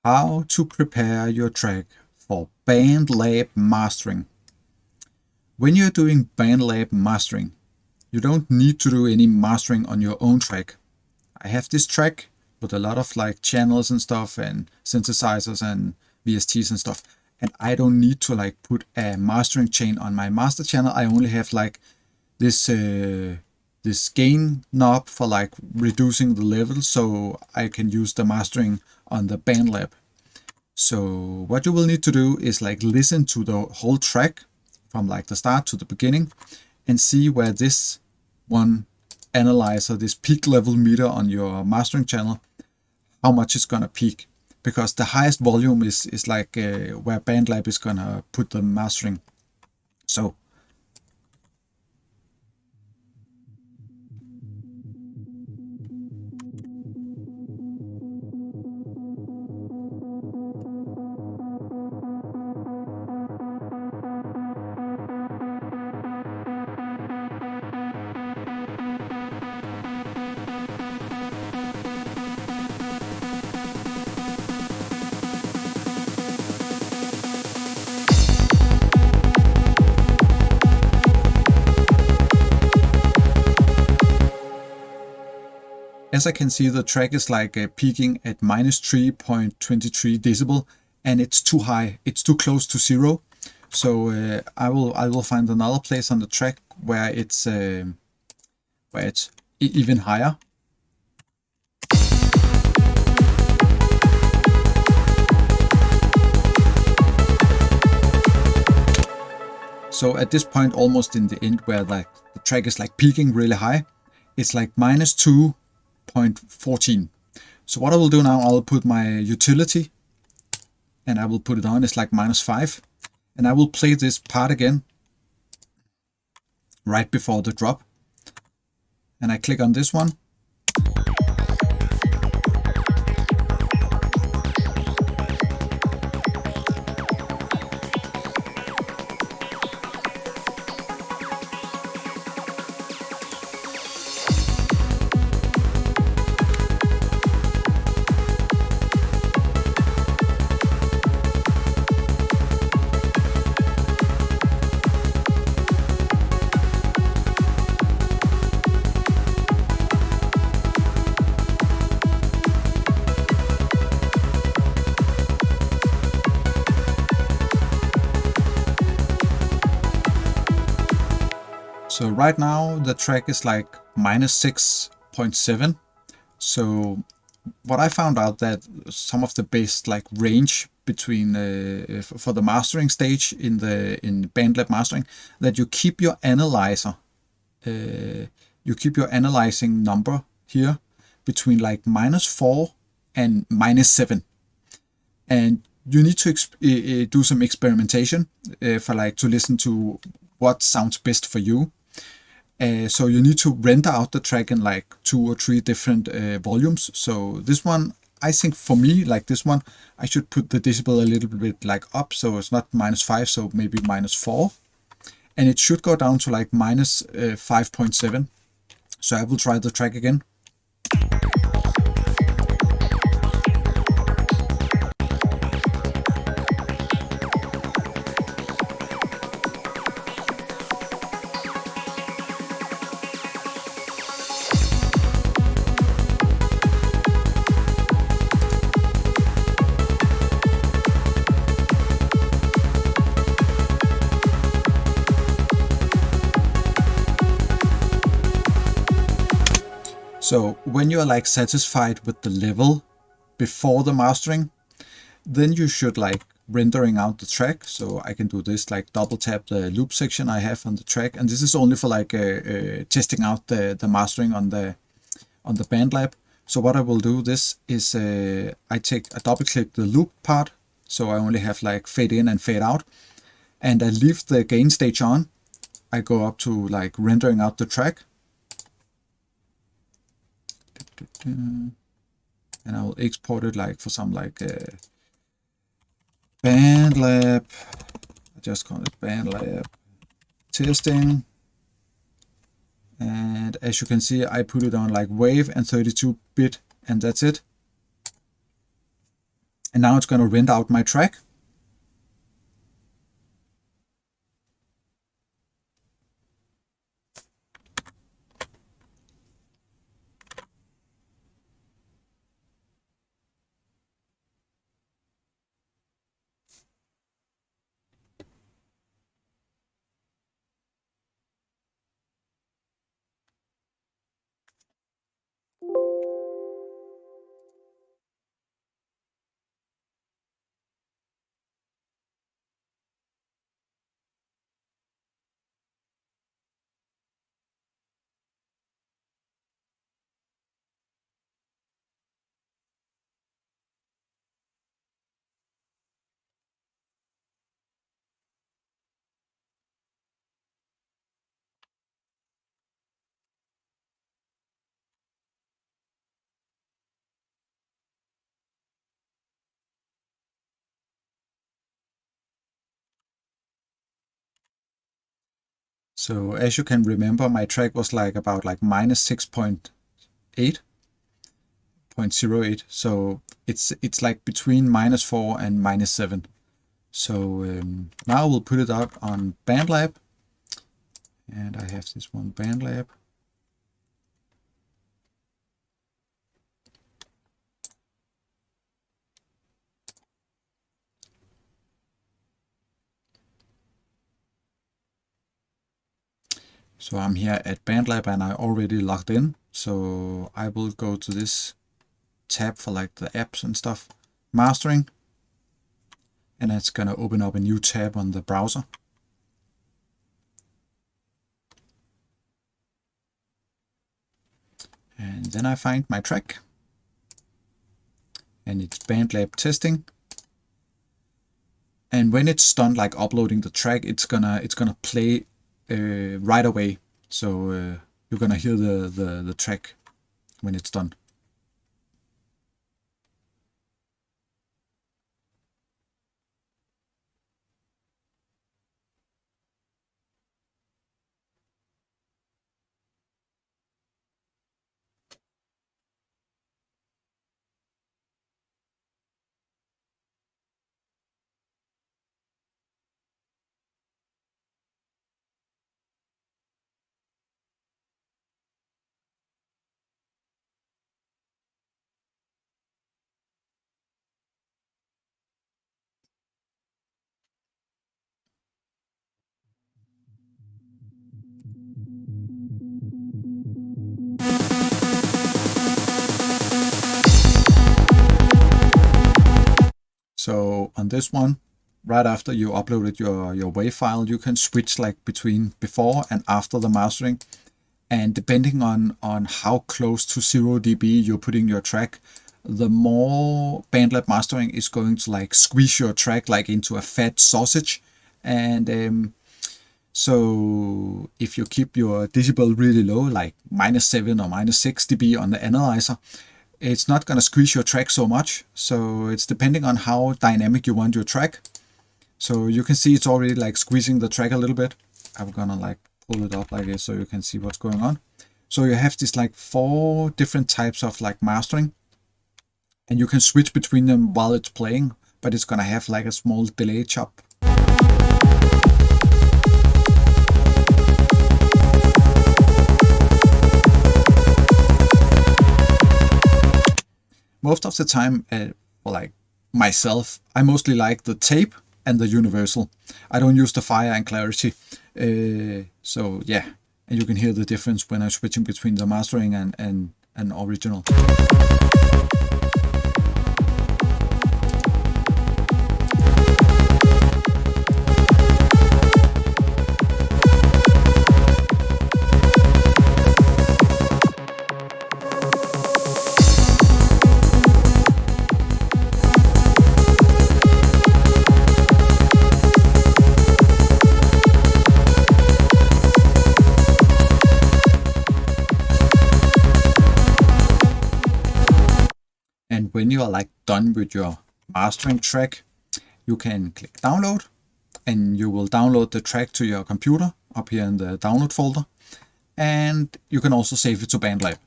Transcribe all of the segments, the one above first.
How to prepare your track for BandLab mastering. When you're doing BandLab mastering, you don't need to do any mastering on your own track. I have this track with a lot of like channels and stuff and synthesizers and VSTs and stuff, and I don't need to like put a mastering chain on my master channel. I only have like this this gain knob for like reducing the level, so I can use the mastering on the BandLab. So what you will need to do is like listen to the whole track from like the start to the beginning and see where this one analyzer, this peak level meter on your mastering channel, how much it's gonna peak. Because the highest volume is like where BandLab is gonna put the mastering. So as I can see, the track is like peaking at minus 3.23 decibel, and it's too high. It's too close to zero. So I will find another place on the track where it's even higher. So at this point, almost in the end, where like the track is like peaking really high, it's like minus 2.14. So what I will do now, I'll put my utility and I will put it on. It's like minus 5. And I will play this part again right before the drop. And I click on this one. So right now the track is like minus 6.7. So what I found out that some of the best like range between for the mastering stage in BandLab mastering, that you keep your analyzer, you keep your analyzing number here between like minus 4 and minus 7, and you need to do some experimentation for like to listen to what sounds best for you. So you need to render out the track in like 2 or 3 different volumes. So this one, I think for me, like this one, I should put the decibel a little bit like up, so it's not minus 5, so maybe minus 4. And it should go down to like minus 5.7. So I will try the track again. So when you're like satisfied with the level before the mastering, then you should like rendering out the track. So I can do this, like double tap the loop section I have on the track, and this is only for like testing out the mastering on the BandLab. So what I will do this is I double click the loop part, so I only have like fade in and fade out, and I leave the gain stage on. I go up to like rendering out the track, and I will export it like for some like BandLab. I just call it BandLab testing. And as you can see, I put it on like wave and 32-bit, and that's it. And now it's going to rent out my track. So as you can remember, my track was like about like minus 6.8.08. So it's like between -4 and -7. So now we'll put it up on BandLab. And I have this one, BandLab. So I'm here at BandLab and I already logged in. So I will go to this tab for like the apps and stuff, mastering, and it's gonna open up a new tab on the browser. And then I find my track, and it's BandLab testing. And when it's done, like uploading the track, it's gonna play right away. So you're gonna hear the track when it's done. So on this one, right after you uploaded your WAV file, you can switch like between before and after the mastering. And depending on how close to 0 dB you're putting your track, the more BandLab mastering is going to like squeeze your track like into a fat sausage. And so if you keep your decibel really low, like -7 or -6 dB on the analyzer, it's not going to squeeze your track so much. So it's depending on how dynamic you want your track. So you can see it's already like squeezing the track a little bit. I'm gonna like pull it up like this so you can see what's going on. So you have this like 4 different types of like mastering, and you can switch between them while it's playing, but it's gonna have like a small delay chop. Most of the time, for like myself, I mostly like the tape and the universal. I don't use the fire and clarity. So yeah, and you can hear the difference when I'm switching between the mastering and original. And when you are like done with your mastering track, you can click download, and you will download the track to your computer up here in the download folder. And you can also save it to BandLab.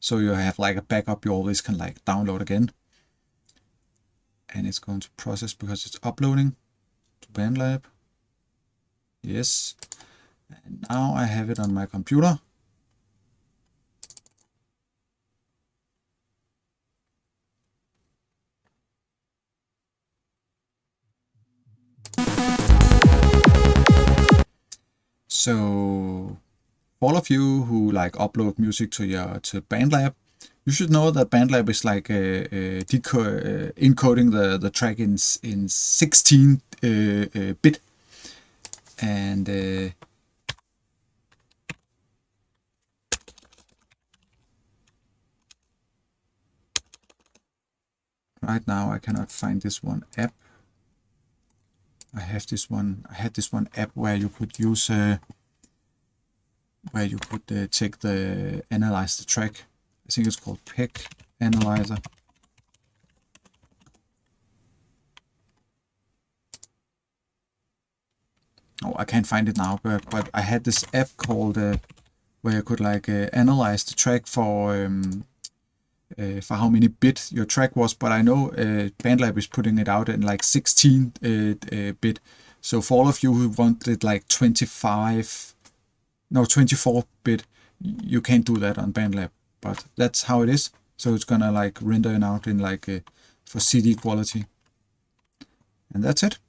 So you have like a backup you always can like download again. and it's going to process because it's uploading to BandLab. Yes, and now I have it on my computer. So for all of you who like upload music to BandLab, you should know that BandLab is like encoding the track in 16 bit, and right now I cannot find this one app. I had this one app where you could use take the analyze the track. I think it's called PEG Analyzer. Oh, I can't find it now, but I had this app called where you could like analyze the track for how many bit your track was. But I know BandLab is putting it out in like 16 bit. So for all of you who wanted like 24 bit, you can't do that on BandLab. But that's how it is. So it's gonna like render it out in like for CD quality, and that's it.